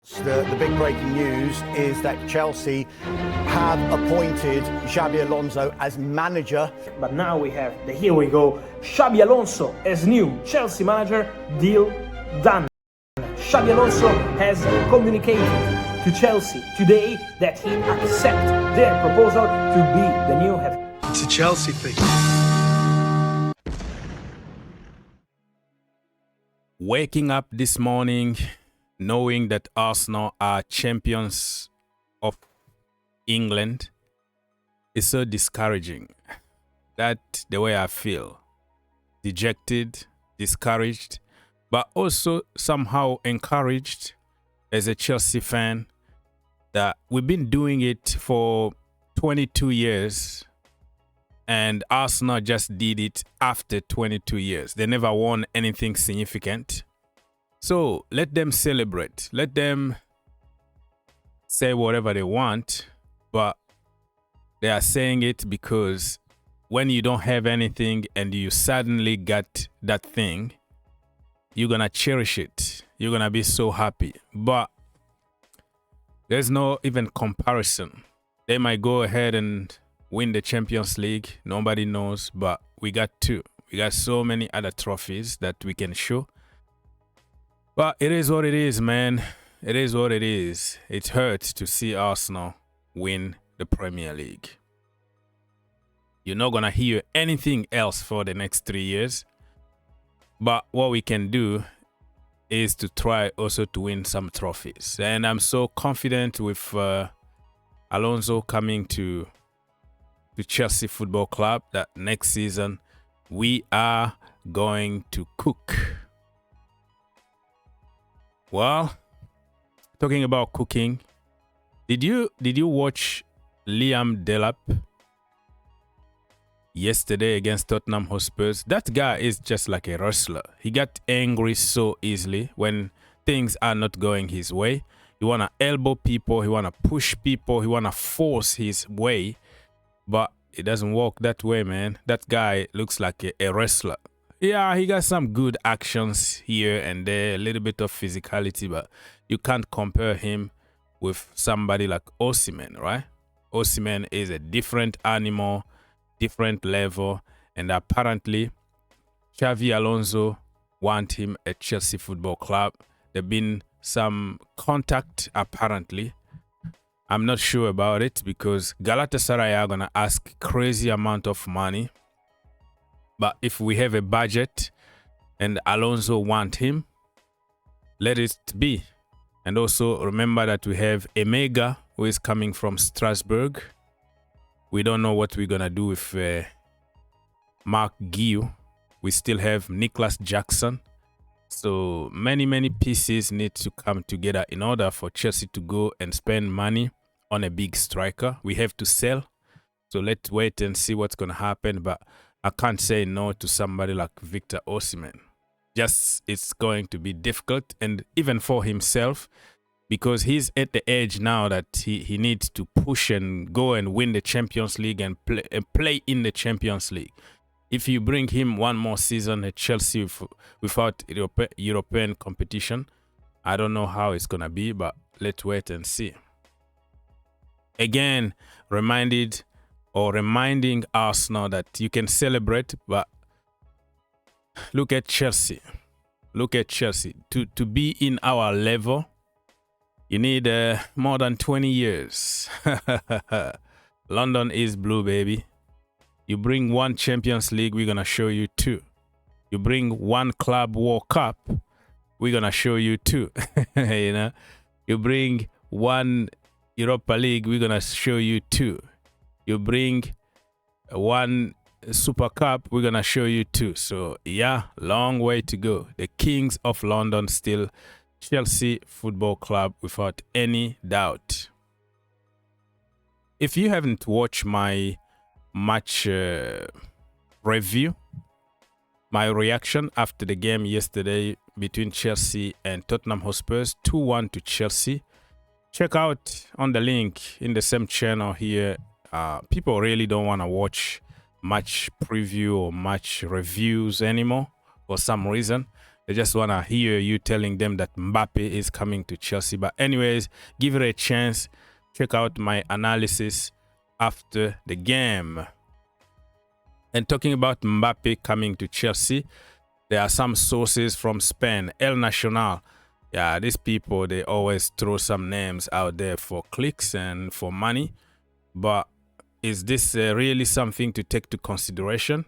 The big breaking news is that Chelsea have appointed Xabi Alonso as manager. But now we have the here we go, Xabi Alonso as new Chelsea manager, deal done. Xabi Alonso has communicated to Chelsea today that he accepts their proposal to be the new head. It's a Chelsea thing. Waking up this morning knowing that Arsenal are champions of England is so discouraging. That's the way I feel. Dejected, discouraged, but also somehow encouraged as a Chelsea fan that we've been doing it for 22 years and Arsenal just did it after 22 years. They never won anything significant. So let them celebrate. Let them say whatever they want, but they are saying it because when you don't have anything and you suddenly got that thing, you're going to cherish it. You're going to be so happy. But there's no even comparison. They might go ahead and win the Champions League. Nobody knows, but we got two. We got so many other trophies that we can show. But it is what it is, man. It is what it is. It hurts to see Arsenal win the Premier League. You're not going to hear anything else for the next 3 years. But what we can do is to try also to win some trophies. And I'm so confident with Alonso coming to Chelsea Football Club that next season we are going to cook. Well, talking about cooking, did you watch Liam Delap yesterday against Tottenham Hotspurs? That guy is just like a wrestler. He got angry so easily when things are not going his way. He want to elbow people, he want to push people, he want to force his way, but it doesn't work that way, man. That guy looks like a wrestler. Yeah, he got some good actions here and there, a little bit of physicality, but you can't compare him with somebody like Osimhen, right? Osimhen is a different animal, different level, and apparently Xabi Alonso want him at Chelsea Football Club. There's been some contact apparently. I'm not sure about it because Galatasaray are going to ask crazy amount of money. But if we have a budget and Alonso want him, let it be. And also remember that we have Emega who is coming from Strasbourg. We don't know what we're going to do with Mark Guiu. We still have Nicholas Jackson. So many pieces need to come together in order for Chelsea to go and spend money on a big striker. We have to sell. So let's wait and see what's going to happen. But I can't say no to somebody like Victor Osimhen. Just it's going to be difficult, and even for himself, because he's at the edge now that he needs to push and go and win the Champions League and play in the Champions League. If you bring him one more season at Chelsea without European competition, I don't know how it's going to be, but let's wait and see. Again, reminding Arsenal that you can celebrate, but look at Chelsea. Look at Chelsea. To be in our level, you need more than 20 years. London is blue, baby. You bring one Champions League, we're going to show you two. You bring one Club World Cup, we're going to show you two. You know, you bring one Europa League, we're going to show you two. You bring one Super Cup, we're going to show you two. So, yeah, long way to go. The Kings of London still Chelsea Football Club without any doubt. If you haven't watched my match review, my reaction after the game yesterday between Chelsea and Tottenham Hotspurs, 2-1 to Chelsea, check out on the link in the same channel here. People really don't want to watch match preview or match reviews anymore for some reason. They just want to hear you telling them that Mbappe is coming to Chelsea. But anyways, give it a chance. Check out my analysis after the game. And talking about Mbappe coming to Chelsea, there are some sources from Spain. El Nacional. Yeah, these people, they always throw some names out there for clicks and for money. But is this really something to take to consideration?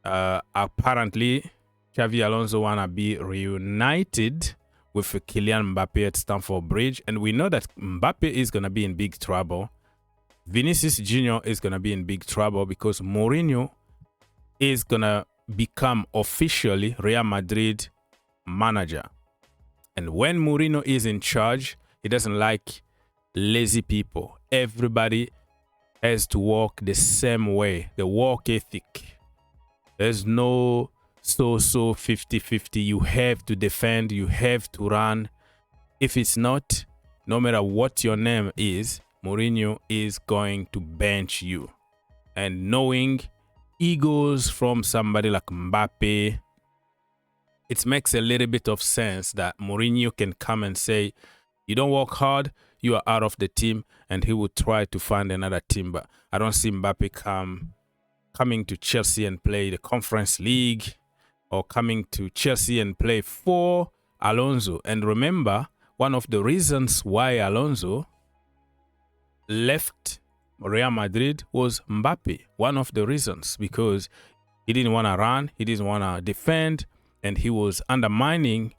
Apparently, Xabi Alonso wanna be reunited with Kylian Mbappe at Stamford Bridge, and we know that Mbappe is gonna be in big trouble. Vinicius Jr. is gonna be in big trouble because Mourinho is gonna become officially Real Madrid manager, and when Mourinho is in charge, he doesn't like lazy people. Everybody has to walk the same way, the work ethic. There's no so 50-50. You have to defend, you have to run. If it's not, no matter what your name is, Mourinho is going to bench you. And knowing egos from somebody like Mbappe, it makes a little bit of sense that Mourinho can come and say, you don't work hard, you are out of the team, and he will try to find another team. But I don't see Mbappe coming to Chelsea and play the Conference League, or coming to Chelsea and play for Alonso. And remember, one of the reasons why Alonso left Real Madrid was Mbappe. One of the reasons, because he didn't want to run, he didn't want to defend, and he was undermining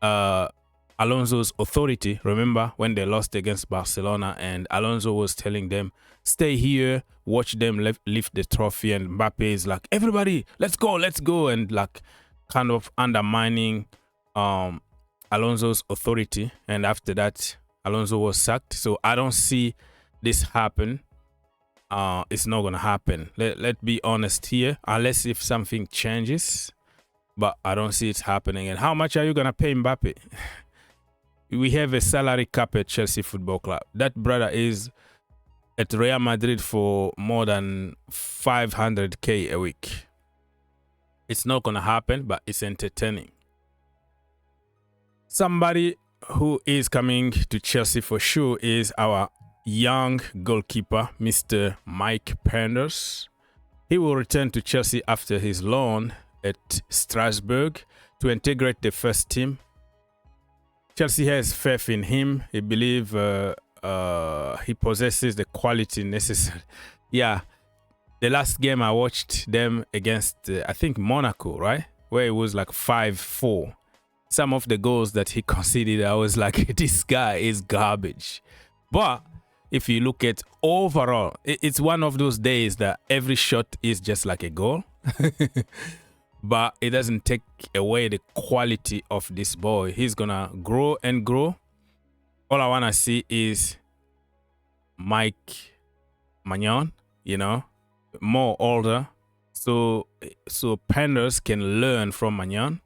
Alonso's authority. Remember when they lost against Barcelona and Alonso was telling them, stay here, watch them lift the trophy, and Mbappe is like, everybody, let's go, and like kind of undermining Alonso's authority. And after that, Alonso was sacked. So I don't see this happen. It's not gonna happen. Let's be honest here, unless if something changes, but I don't see it happening. And how much are you gonna pay Mbappe? We have a salary cap at Chelsea Football Club. That brother is at Real Madrid for more than 500k a week. It's not gonna happen, but it's entertaining. Somebody who is coming to Chelsea for sure is our young goalkeeper, Mr. Mike Penders. He will return to Chelsea after his loan at Strasbourg to integrate the first team. Chelsea has faith in him. He believes he possesses the quality necessary. Yeah, the last game I watched them against, I think Monaco, right? Where it was like 5-4. Some of the goals that he conceded, I was like, this guy is garbage. But if you look at overall, it's one of those days that every shot is just like a goal. But it doesn't take away the quality of this boy. He's gonna grow and grow. All I wanna see is Mike Maignan, you know, more older, so Penders can learn from Maignan.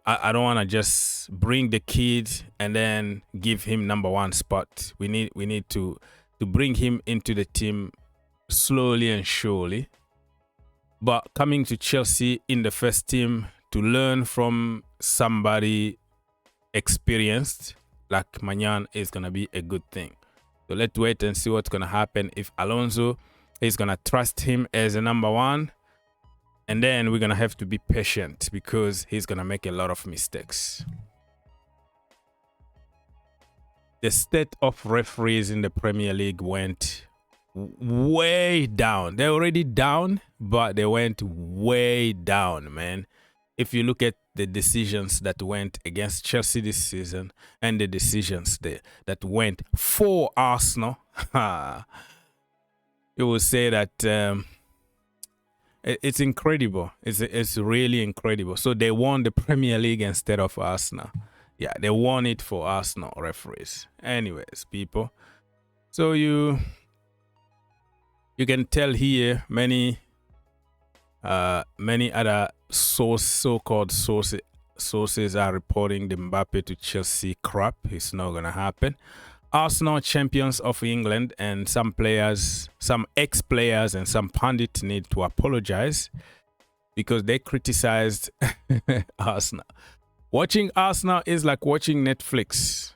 I don't wanna just bring the kid and then give him #1 spot. We need to bring him into the team slowly and surely. But coming to Chelsea in the first team to learn from somebody experienced like Maignan is going to be a good thing. So let's wait and see what's going to happen if Alonso is going to trust him as a #1. And then we're going to have to be patient because he's going to make a lot of mistakes. The state of referees in the Premier League went way down. They're already down, but they went way down, man. If you look at the decisions that went against Chelsea this season and the decisions that went for Arsenal, you will say that it's incredible. It's really incredible. So they won the Premier League instead of Arsenal. Yeah, they won it for Arsenal referees. Anyways, people. So you can tell here many other so-called sources are reporting the Mbappe to Chelsea crap. It's not gonna happen. Arsenal champions of England and some players, some ex-players and some pundits need to apologize. because they criticized Arsenal. Watching Arsenal is like watching Netflix.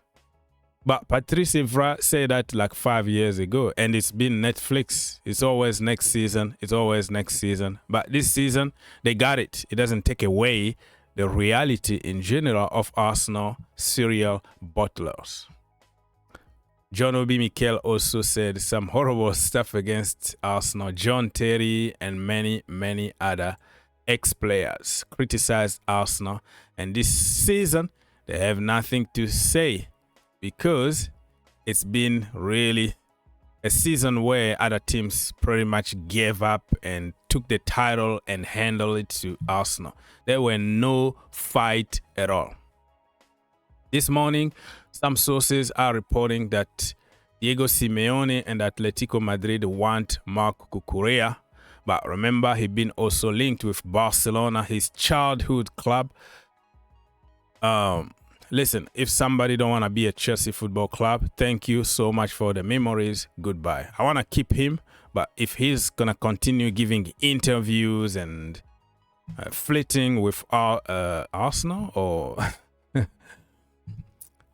But Patrice Evra said that like 5 years ago, and it's been Netflix. It's always next season. It's always next season. But this season, they got it. It doesn't take away the reality in general of Arsenal serial butlers. John Obi Mikel also said some horrible stuff against Arsenal. John Terry and many, many other ex-players criticized Arsenal. And this season, they have nothing to say because it's been really a season where other teams pretty much gave up and took the title and handled it to Arsenal. There were no fight at all. This morning, some sources are reporting that Diego Simeone and Atletico Madrid want Marc Cucurella. But remember, he's been also linked with Barcelona, his childhood club. Listen, if somebody don't want to be a Chelsea Football Club, thank you so much for the memories. Goodbye. I want to keep him, but if he's going to continue giving interviews and flirting with Arsenal or,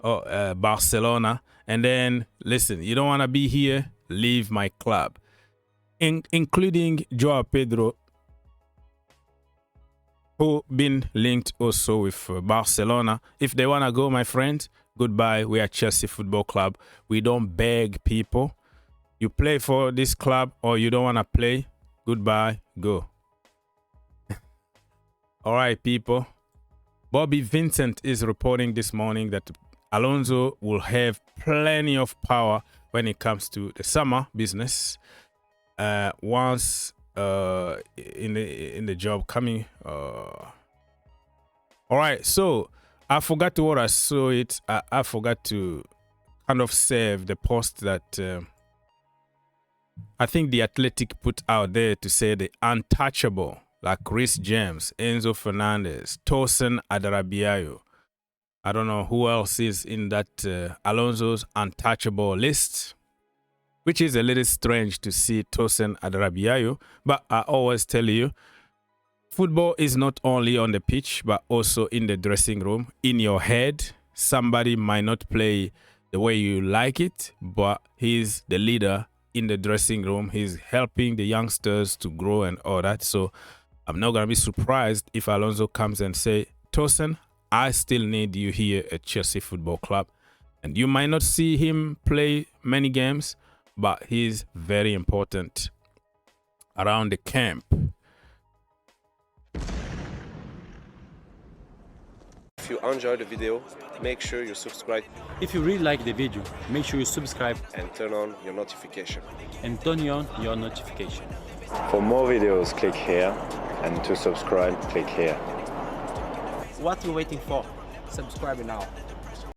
or Barcelona, and then, listen, you don't want to be here, leave my club. Including Joao Pedro, who been linked also with Barcelona. If they want to go, my friends, goodbye. We are Chelsea Football Club. We don't beg people. You play for this club or you don't want to play, goodbye, go. All right, people. Bobby Vincent is reporting this morning that Alonso will have plenty of power when it comes to the summer business. Once in the job coming. All right, so I forgot to what I saw it. I forgot to kind of save the post that I think the Athletic put out there to say the untouchable, like Chris James, Enzo Fernandez, Tosin Adarabioyo. I don't know who else is in that Alonso's untouchable list, which is a little strange to see Tosin Adarabioyo. But I always tell you, football is not only on the pitch, but also in the dressing room, in your head. Somebody might not play the way you like it, but he's the leader in the dressing room. He's helping the youngsters to grow and all that. So I'm not going to be surprised if Alonso comes and say, Tosin, I still need you here at Chelsea Football Club. And you might not see him play many games, but he's very important around the camp. If you enjoyed the video, make sure you subscribe If you really like the video, make sure you subscribe and turn on your notification. and turn on your notification. For more videos, click here, and to subscribe, click here. What are you waiting for? Subscribe now.